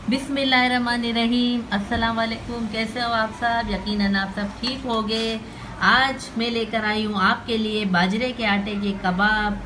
बिस्मिल्लाहिर्रहमानिर्रहीम। अस्सलाम वालेकुम। कैसे हो आप सब? यकीनन आप सब ठीक होंगे। आज मैं लेकर आई हूँ आपके लिए बाजरे के आटे के कबाब।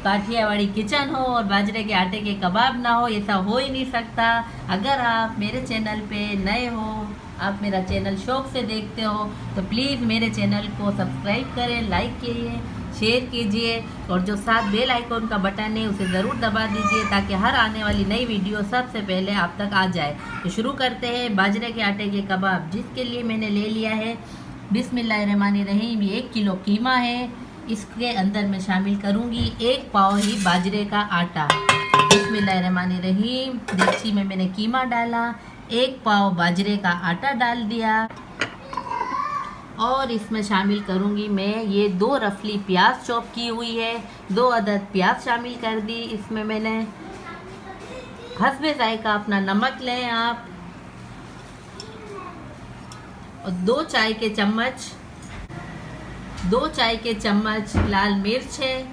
काठियावाड़ी किचन हो और बाजरे के आटे के कबाब ना हो, ऐसा हो ही नहीं सकता। अगर आप मेरे चैनल पे नए हो, आप मेरा चैनल शौक से देखते हो, तो प्लीज़ मेरे चैनल को सब्सक्राइब करें, लाइक कीजिए, शेयर कीजिए और जो साथ बेल आइकॉन का बटन है उसे ज़रूर दबा दीजिए ताकि हर आने वाली नई वीडियो सबसे पहले आप तक आ जाए। तो शुरू करते हैं बाजरे के आटे के कबाब, जिसके लिए मैंने ले लिया है बिस्मिल्लाहिर्रहमानिर्रहीम। ये 1 किलो कीमा है। इसके अंदर मैं शामिल करूँगी 1 पाव ही बाजरे का आटा। बिस्मिल्लाहिर्रहमानिर्रहीम। देगची में मैंने कीमा डाला, 1 पाव बाजरे का आटा डाल दिया और इसमें शामिल करूंगी मैं ये 2 रफली प्याज चॉप की हुई है, 2 अदद प्याज शामिल कर दी। इसमें मैंने हस्बे जायका अपना नमक लें आप, और 2 चाय के चम्मच लाल मिर्च है,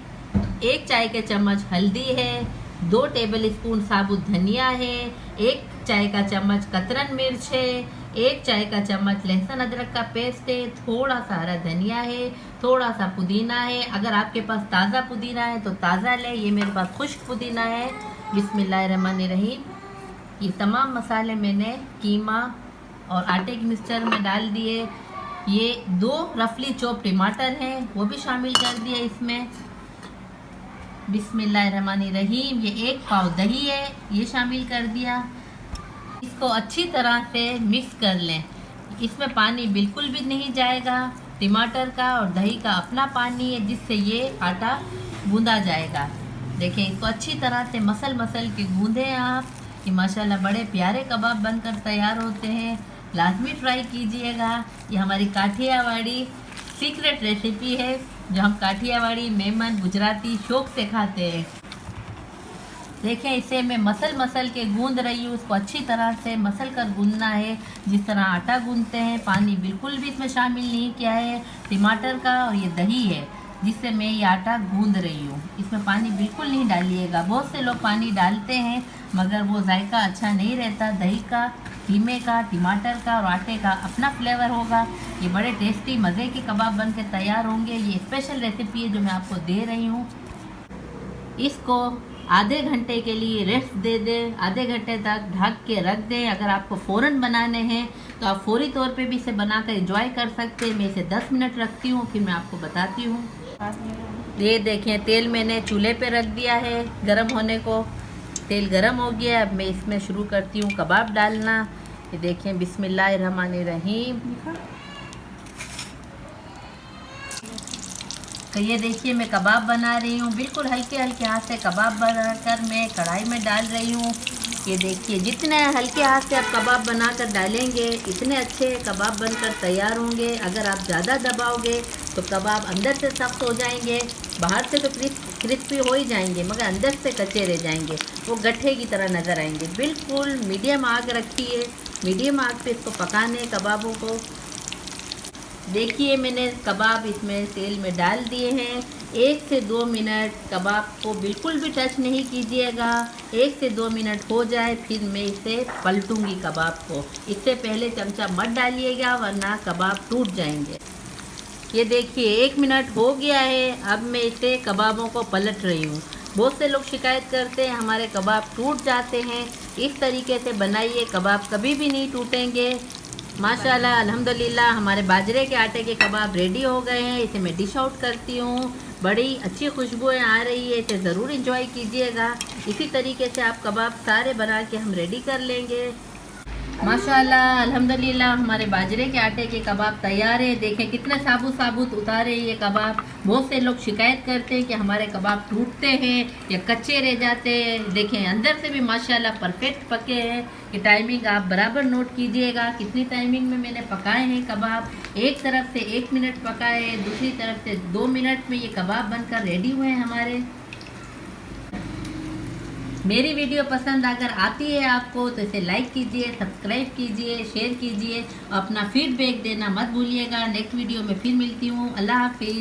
1 चाय के चम्मच हल्दी है, 2 टेबल स्पून साबुत धनिया है, 1 चाय का चम्मच कतरन मिर्च है, 1 चाय का चम्मच लहसुन अदरक का पेस्ट है, थोड़ा सा हरा धनिया है, थोड़ा सा पुदीना है। अगर आपके पास ताज़ा पुदीना है तो ताज़ा लें, ये मेरे पास खुश्क पुदीना है। बिस्मिल्लाहिर्रहमानिर्रहीम। ये तमाम मसाले मैंने कीमा और आटे के मिक्सचर में डाल दिए। ये 2 रफली चॉप टमाटर हैं, वो भी शामिल कर दिए इसमें। बिस्मिल्लाहिर्रहमानिर्रहीम। ये 1 पाव दही है, ये शामिल कर दिया। इसको अच्छी तरह से मिक्स कर लें। इसमें पानी बिल्कुल भी नहीं जाएगा, टमाटर का और दही का अपना पानी है जिससे ये आटा गूंदा जाएगा। देखें, इसको अच्छी तरह से मसल के गूंदें आप। ये माशाल्लाह बड़े प्यारे कबाब बनकर तैयार होते हैं। लाजमी ट्राई कीजिएगा। ये हमारी काठियावाड़ी सीक्रेट रेसिपी है जो हम काठियावाड़ी मेहमान गुजराती शौक से खाते हैं। देखें, इसे मैं मसल के गूंद रही हूँ। इसको अच्छी तरह से मसल कर गूंदना है, जिस तरह आटा गूंदते हैं। पानी बिल्कुल भी इसमें शामिल नहीं किया है। टमाटर का और ये दही है जिससे मैं ये आटा गूंद रही हूँ। इसमें पानी बिल्कुल नहीं डालिएगा। बहुत से लोग पानी डालते हैं मगर वो जायका अच्छा नहीं रहता। दही का, कीमे का, टमाटर का और आटे का अपना फ्लेवर होगा। ये बड़े टेस्टी मज़े के कबाब बन के तैयार होंगे। ये स्पेशल रेसिपी है जो मैं आपको दे रही हूँ। इसको आधे घंटे के लिए रेस्ट दे दें, आधे घंटे तक ढक के रख दें। अगर आपको फ़ौरन बनाने हैं तो आप फौरी तौर पे भी इसे बनाकर एंजॉय कर सकते हैं। मैं इसे 10 मिनट रखती हूँ, फिर मैं आपको बताती हूँ। ये देखें, तेल मैंने चूल्हे पे रख दिया है गरम होने को। तेल गरम हो गया। अब मैं इसमें शुरू करती हूँ कबाब डालना। ये देखें, बिस्मिल्लाहिर्रहमानिर्रहीम। तो ये देखिए, मैं कबाब बना रही हूँ। बिल्कुल हल्के हाथ से कबाब बनाकर मैं कढ़ाई में डाल रही हूँ। ये देखिए, जितने हल्के हाथ से आप कबाब बनाकर डालेंगे इतने अच्छे कबाब बनकर तैयार होंगे। अगर आप ज़्यादा दबाओगे तो कबाब अंदर से सख्त हो जाएंगे, बाहर से तो क्रिस्पी हो ही जाएंगे मगर अंदर से कच्चे रह जाएंगे, वो गट्ठे की तरह नज़र आएंगे। बिल्कुल मीडियम आग रखिए, मीडियम आग पे इसको पकाने कबाबों को। देखिए, मैंने कबाब इसमें तेल में डाल दिए हैं। 1 से 2 मिनट कबाब को बिल्कुल भी टच नहीं कीजिएगा। 1 से 2 मिनट हो जाए फिर मैं इसे पलटूंगी कबाब को। इससे पहले चमचा मत डालिएगा वरना कबाब टूट जाएंगे। ये देखिए, 1 मिनट हो गया है। अब मैं इसे कबाबों को पलट रही हूँ। बहुत से लोग शिकायत करते हैं हमारे कबाब टूट जाते हैं। इस तरीके से बनाइए, कबाब कभी भी नहीं टूटेंगे। माशाल्लाह अल्हम्दुलिल्लाह हमारे बाजरे के आटे के कबाब रेडी हो गए हैं। इसे मैं डिश आउट करती हूँ। बड़ी अच्छी खुशबुएं आ रही है, इसे ज़रूर इंजॉय कीजिएगा। इसी तरीके से आप कबाब सारे बना के हम रेडी कर लेंगे। माशाल्लाह अल्हम्दुलिल्लाह हमारे बाजरे के आटे के कबाब तैयार है। देखें कितने साबुत उतारे ये कबाब। बहुत से लोग शिकायत करते हैं कि हमारे कबाब टूटते हैं या कच्चे रह जाते हैं। देखें, अंदर से भी माशाल्लाह परफेक्ट पके हैं। ये टाइमिंग आप बराबर नोट कीजिएगा कितनी टाइमिंग में मैंने पकाए हैं कबाब। एक तरफ से 1 मिनट पकाए, दूसरी तरफ से 2 मिनट में ये कबाब बनकर रेडी हुए हैं हमारे। मेरी वीडियो पसंद अगर आती है आपको तो इसे लाइक कीजिए, सब्सक्राइब कीजिए, शेयर कीजिए। अपना फीडबैक देना मत भूलिएगा। नेक्स्ट वीडियो में फिर मिलती हूँ। अल्लाह हाफिज़।